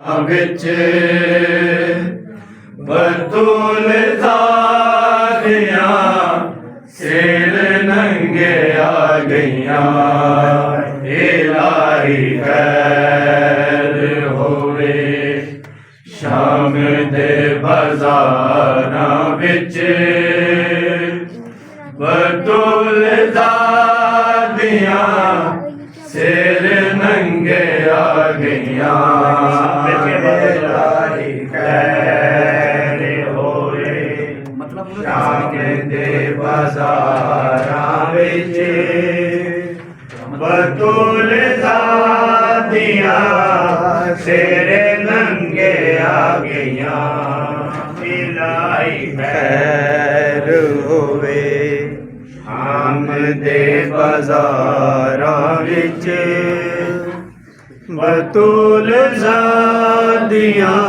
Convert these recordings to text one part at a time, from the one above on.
विच बतूल ज़ादियां सिर नंगे आ गईयां। इलाही खैर होवे शाम दे बाज़ारां विच बतूल ज़ादियां सिर नंगे आ गईयां। इलाही खैर होवे शाम दे बाज़ारां विच बतूल ज़ादियां सिर नंगे आ गईयां। इलाही खैर होवे शाम दे बाज़ारां विच बतूल ज़ादियां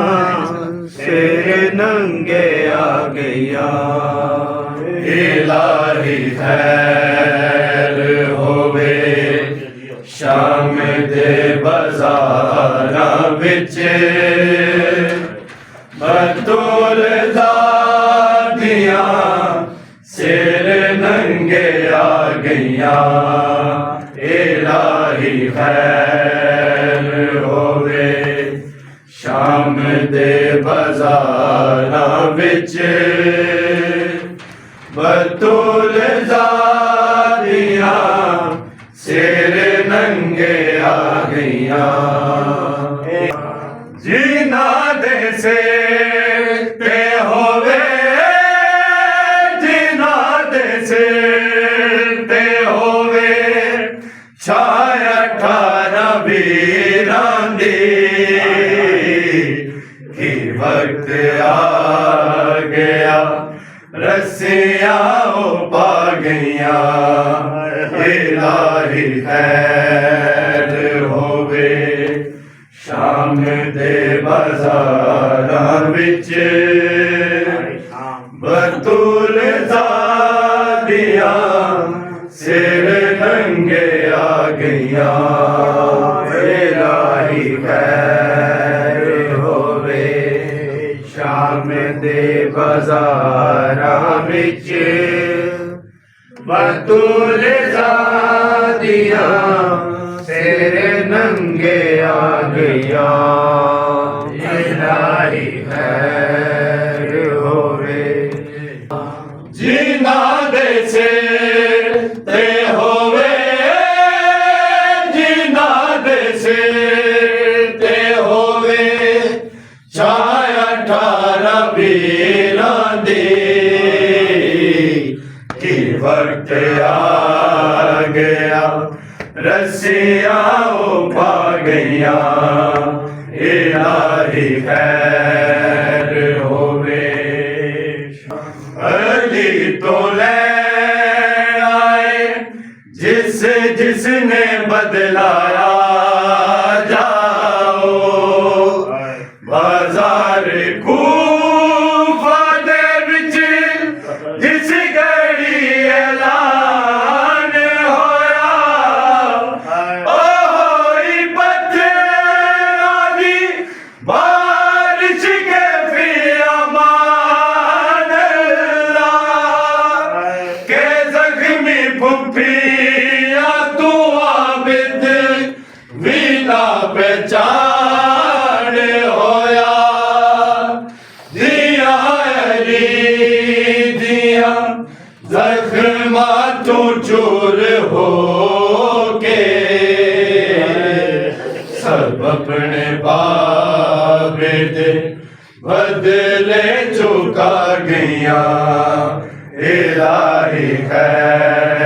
सिर नंगे आ गईयां। इलाही खैर होवे शाम दे बाज़ारां विच बतूल ज़ादियां सिर नंगे आ गईयां। इलाही खैर होवे शाम दे बाज़ारां विच बतूल ज़ादियां सिर नंगे आ गईयां। जिना दे सिर ते होवे छाया 18 वीरां दी कि वक्त आ गया रस्सियां पा गईयां। इलाही खैर होवे शाम दे बाज़ारां विच बतूल ज़ादियां सिर नंगे आ गईयां। इलाही खैर होवे शाम दे बाज़ारां विच बतूल ज़ादियां सिर नंगे आ गईयां। इलाही खैर होवे जिना दे सिर ते होवे जिना दे सिर ते होवे छाया 18 वीरां दी कि वक्त आ गया रस्सियां पा गईयां। इलाही खैर होवे अली तो ले आए जिसने बदलाया जाओ बाजार कूफा दे विच जिस घड़ी ऐलान होया ओ होई पत्थरां दी बारिश के फिर अमान अल्लाह के ज़ख्मी फुफिया तू आबिद बिना पहचान होया। दिया अली दिया ज़ख्मा तू चूर हो के सब अपने बाबे दे बदले चुका गईयां। इलाही खैर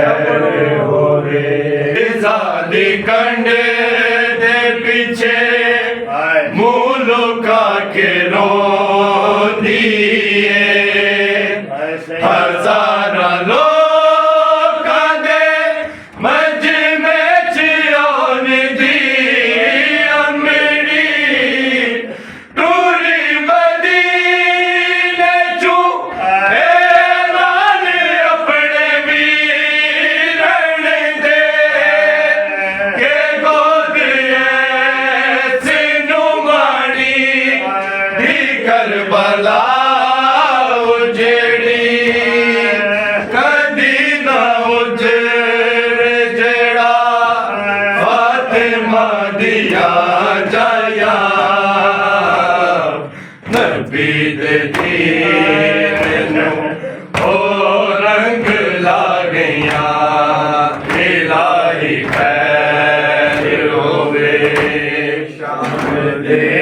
होवे ज़ादी कंडे दे पीछे मुल्का के रोंदी हज़ारा लोकां दे मजमे च औंदी अमरी टूरी मदीने चू ऐलान अपने वीरन दे के गोद ऐसी नुमानी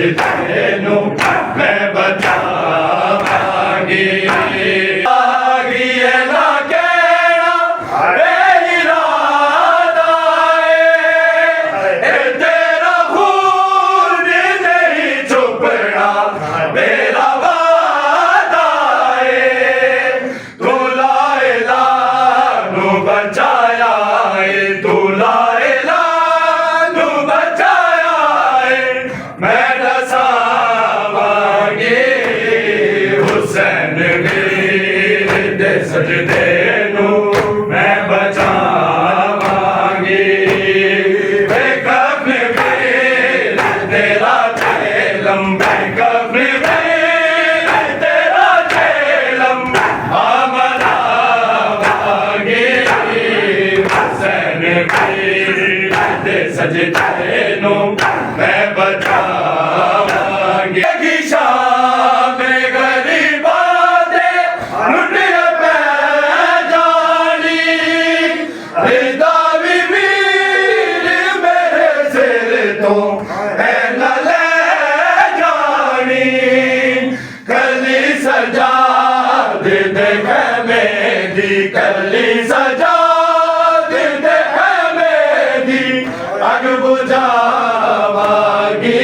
ਸਜਦੇ ਨੂੰ ਮੈਂ ਬਚਾਵਾਂਗੀ ਆਗੀਏ ਨਾ ਕਹਿਣਾ ਬੇਇਰਾਦਾ ਏ ਤੇਰਾ ਖੂਨ ਨਹੀਂ ਚੁੱਪਣਾ ਮੇਰਾ ਵਾਦਾ ਏ ਤੂੰ ਲਾਇਲਾ ਨੂੰ ਬਚਾਇਆ ਏ ਤੂੰ ਲਾਇਲਾ ਨੂੰ ਬਚਾਇਆ ਏ ਮੈਂ ਦਸਾਵਾਂਗੀ ਹੁਸੈਨ ਵੀਰ ਦੇ ਸਜਦੇ ਨੂੰ ਮੈਂ ਬਚਾਵਾਂਗੀ ਵੇ ਕਬਰ ਵੀਰ ਤੇਰਾ ਚੇਲਮ ਵੇ ਕਬਰ ਵੀਰ ਤੇਰਾ ਚੇਲਮ ਆਮਨਾਵਾਂਗੀ ਹੁਸੈਨ ਵੀਰ ਦੇ ਸਜਦੇ ਨੂੰ ਮੈਂ ਬਚਾਵਾਂਗੀ ਕਿ ਸ਼ਾਮ ਗਰੀਬਾਂ ਦੇ ਲੁੱਟੇ ਪੈ ਜਾਣੀ ਰਿਦਾ ਵੀ ਵੀਰ ਮੇਰੇ ਸਿਰ ਤੋਂ ਐ ਨਾ ਲੈ ਜਾਣੀ ਕੱਲੀ ਸਜਾ ਦੇ ਖੈਮੇ ਦੀ ਕੱਲੀ ਸਜਾ ਦੇ ਖੈਮੇ ਦੀ ਅਗ ਬੁਝਾਵਾਂਗੀ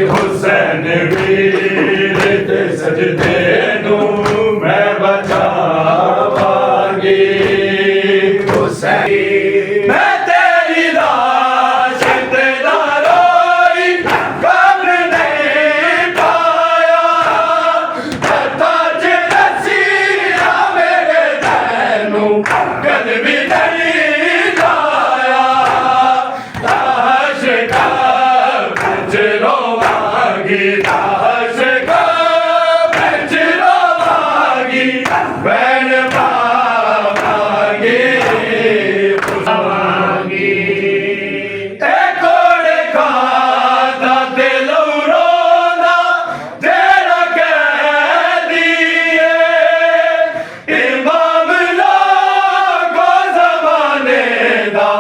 ਹੁਸੈਨ ਵੀਰ ਦੇ ਸਜਦੇ ਨੂੰ ਮੈਂ ਬਚਾਵਾਂਗੀ ਹੁਸੈਨ ਮੈਂ ਤੇਰੀ ਲਾਸ਼ ਤੇ ਨਾ ਰੋਈ ਕਬਰ ਨਹੀਂ ਪਾਇਆ ਤਾਜ ਨਸੀਰਾ ਮੇਰੇ ਤੈਨੂੰ ਕਦ ਵੀ ਨਹੀਂ ਲਾਇਆ ਲਾਸ਼ ਕਾ ਵਿੱਚ ਰੋਵਾਂਗੀ ਲਾਸ਼ ਕਾ ਵਿੱਚ ਰੋਵਾਂਗੀ ਬੈਣ ਪਾਵਾਂਗੀ ਪੁਸਾਵਾਂਗੀ ਏ ਕੋੜੇ ਖਾਦਾ ਤੇ ਲਉਰੋਂਦਾ ਤੇਰਾ ਕਹਿਦੀ ਏ ਇਮਾਮ ਲੋਗੋ ਜ਼ਮਾਨੇ ਦਾ